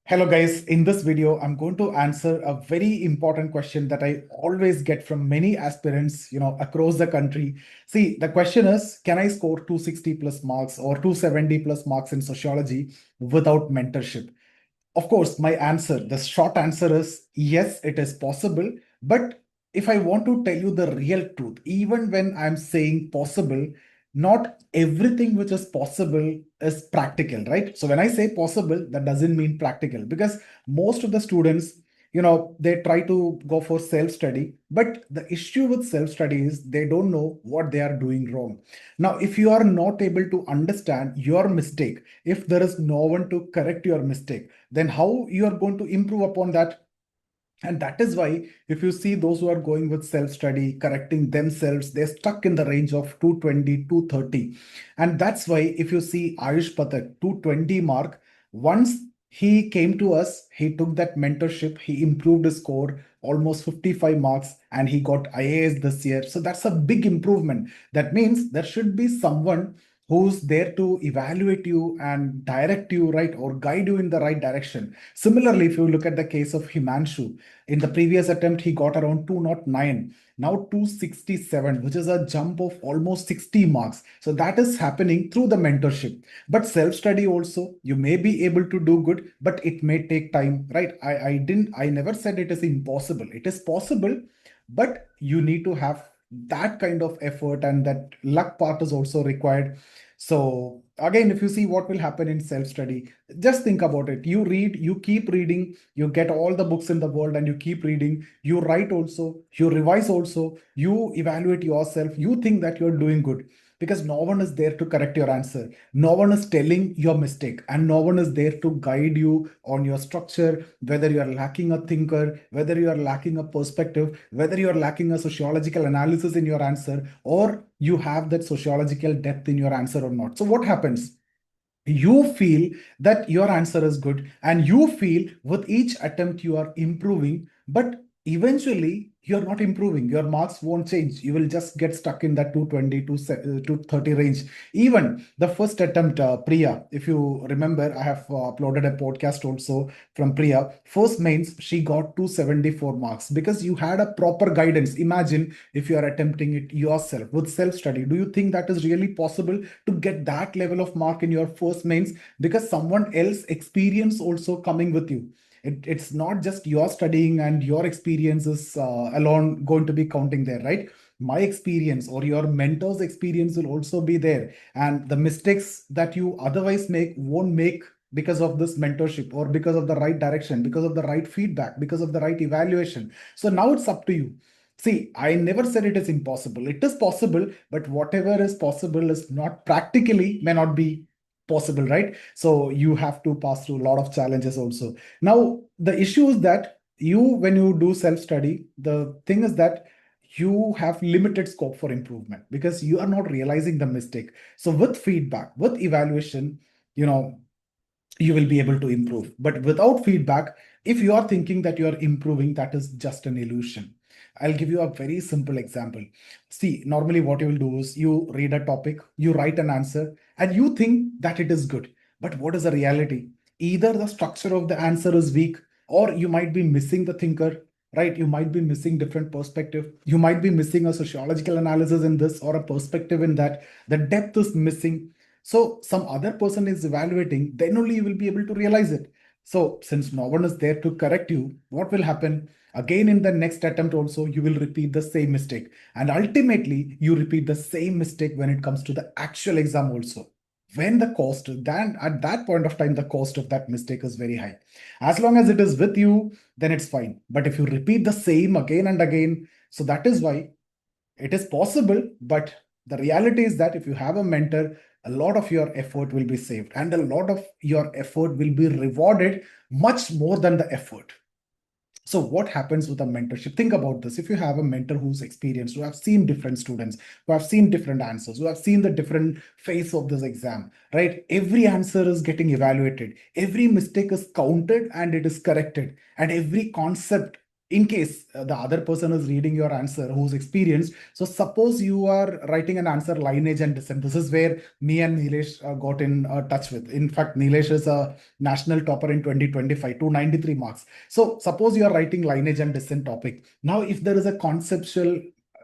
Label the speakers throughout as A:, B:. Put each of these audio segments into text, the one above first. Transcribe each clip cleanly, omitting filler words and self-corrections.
A: Hello guys, in this video, I'm going to answer a very important question that I always get from many aspirants, across the country. See, the question is, can I score 260 plus marks or 270 plus marks in sociology without mentorship? Of course, the short answer is yes, it is possible. But if I want to tell you the real truth, even when I'm saying possible, not everything which is possible is practical, right? So when I say possible, that doesn't mean practical because most of the students, they try to go for self-study. But the issue with self-study is they don't know what they are doing wrong. Now, if you are not able to understand your mistake, if there is no one to correct your mistake, then how you are going to improve upon that? And that is why, if you see those who are going with self study, correcting themselves, they're stuck in the range of 220, 230. And that's why, if you see Ayush Pathak, 220 mark, once he came to us, he took that mentorship, he improved his score almost 55 marks, and he got IAS this year. So that's a big improvement. That means there should be someone who's there to evaluate you and direct you right or guide you in the right direction. Similarly, if you look at the case of Himanshu, in the previous attempt, he got around 209, now 267, which is a jump of almost 60 marks. So that is happening through the mentorship. But self-study also, you may be able to do good, but it may take time, right? I never said it is impossible. It is possible, but you need to have that kind of effort, and that luck part is also required. So again, if you see what will happen in self-study, just think about it. You read, you keep reading, you get all the books in the world and you keep reading, you write also, you revise also, you evaluate yourself, you think that you're doing good because no one is there to correct your answer. No one is telling your mistake, and no one is there to guide you on your structure, whether you are lacking a thinker, whether you are lacking a perspective, whether you are lacking a sociological analysis in your answer, or you have that sociological depth in your answer or not. So what happens? You feel that your answer is good, and you feel with each attempt you are improving, but eventually you're not improving. Your marks won't change. You will just get stuck in that 220 to 230 range. Even the first attempt, Priya, if you remember, I have uploaded a podcast also from Priya. First mains, she got 274 marks because you had a proper guidance. Imagine if you are attempting it yourself with self study. Do you think that is really possible to get that level of mark in your first mains because someone else experience also coming with you? It's not just your studying and your experiences alone going to be counting there, right? My experience or your mentor's experience will also be there, and the mistakes that you otherwise make won't make because of this mentorship, or because of the right direction, because of the right feedback, because of the right evaluation. So now it's up to you. See, I never said it is impossible. It is possible, but whatever is possible is not practically may not be possible, right? So you have to pass through a lot of challenges also. Now, the issue is that when you do self-study, the thing is that you have limited scope for improvement because you are not realizing the mistake. So with feedback, with evaluation, you know, you will be able to improve. But without feedback, if you are thinking that you are improving, that is just an illusion. I'll give you a very simple example. See, normally what you will do is you read a topic, you write an answer, and you think that it is good. But what is the reality? Either the structure of the answer is weak, or you might be missing the thinker, right? You might be missing different perspective. You might be missing a sociological analysis in this or a perspective in that. The depth is missing. So some other person is evaluating, then only you will be able to realize it. So since no one is there to correct you, what will happen? Again, in the next attempt also, you will repeat the same mistake. And ultimately, you repeat the same mistake when it comes to the actual exam also. When the cost, then at that point of time, the cost of that mistake is very high. As long as it is with you, then it's fine. But if you repeat the same again and again, so that is why it is possible, but the reality is that if you have a mentor, a lot of your effort will be saved and a lot of your effort will be rewarded much more than the effort. So what happens with a mentorship? Think about this. If you have a mentor who's experienced, who have seen different students, who have seen different answers, who have seen the different phase of this exam, right? Every answer is getting evaluated. Every mistake is counted and it is corrected. And every concept in case the other person is reading your answer who's experienced. So suppose you are writing an answer lineage and descent. This is where me and Nilesh got in touch with. In fact, Nilesh is a national topper in 2025, 293 marks. So suppose you are writing lineage and descent topic. Now, if there is a conceptual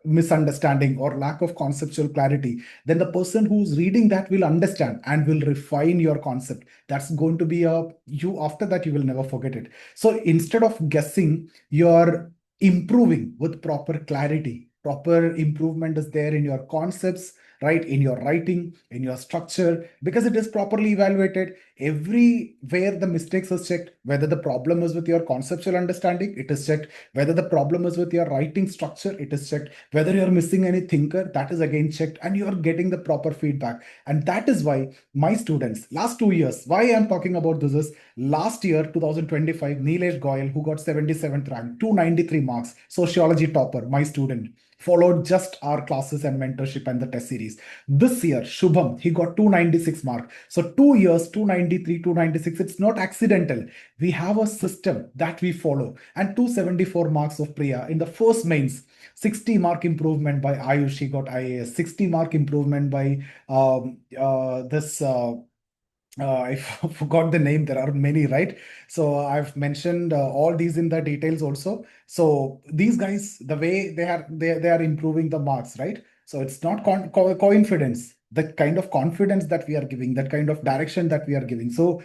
A: misunderstanding or lack of conceptual clarity, then the person who's reading that will understand and will refine your concept. That's going to be a you after that, you will never forget it. So instead of guessing, you're improving with proper clarity. Proper improvement is there in your concepts, right? In your writing, in your structure, because it is properly evaluated. Everywhere the mistakes is checked, whether the problem is with your conceptual understanding, it is checked. Whether the problem is with your writing structure, it is checked. Whether you're missing any thinker, that is again checked, and you're getting the proper feedback. And that is why my students, last 2 years, why I'm talking about this is last year, 2025, Nilesh Goyal, who got 77th rank, 293 marks, sociology topper, my student, followed just our classes and mentorship and the test series. This year, Shubham, he got 296 mark. So 2 years, 293, 296. It's not accidental. We have a system that we follow. And 274 marks of Priya in the first mains. 60 mark improvement by Ayush, he got IAS. 60 mark improvement by this. I forgot the name. There are many, right? So I've mentioned all these in the details also. So these guys, the way they are improving the marks, right? So it's not coincidence. The kind of confidence that we are giving, that kind of direction that we are giving. So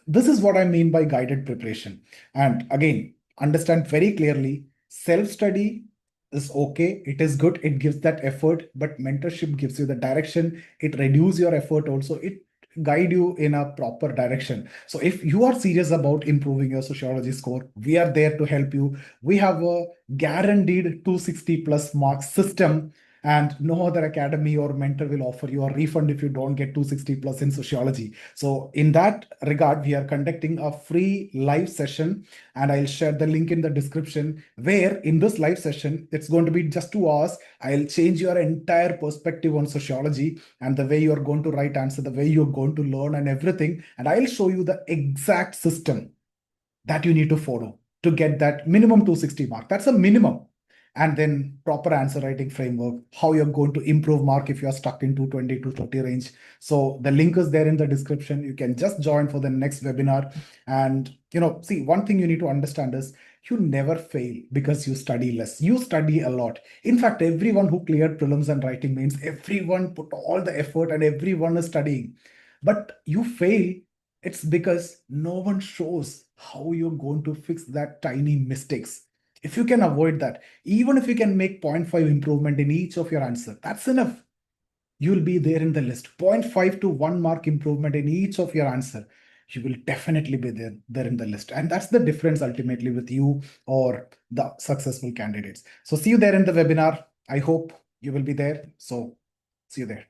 A: this is what I mean by guided preparation. And again, understand very clearly, self-study is okay. It is good. It gives that effort, but mentorship gives you the direction. It reduces your effort also. It guide you in a proper direction. So if you are serious about improving your sociology score, we are there to help you. We have a guaranteed 260 plus marks system, and no other academy or mentor will offer you a refund if you don't get 260 plus in sociology. So in that regard, we are conducting a free live session, and I'll share the link in the description, where in this live session, it's going to be just 2 hours. I'll change your entire perspective on sociology and the way you're going to write answer, the way you're going to learn and everything. And I'll show you the exact system that you need to follow to get that minimum 260 mark. That's a minimum. And then proper answer writing framework, how you're going to improve mark if you're stuck in 220 to 30 range. So the link is there in the description. You can just join for the next webinar. And see, one thing you need to understand is you never fail because you study less. You study a lot. In fact, everyone who cleared prelims and writing means everyone put all the effort and everyone is studying. But you fail, it's because no one shows how you're going to fix that tiny mistakes. If you can avoid that, even if you can make zero point 0.5 improvement in each of your answer, that's enough. You'll be there in the list. 0.5 to 1 mark improvement in each of your answer. You will definitely be there in the list. And that's the difference ultimately with you or the successful candidates. So see you there in the webinar. I hope you will be there. So see you there.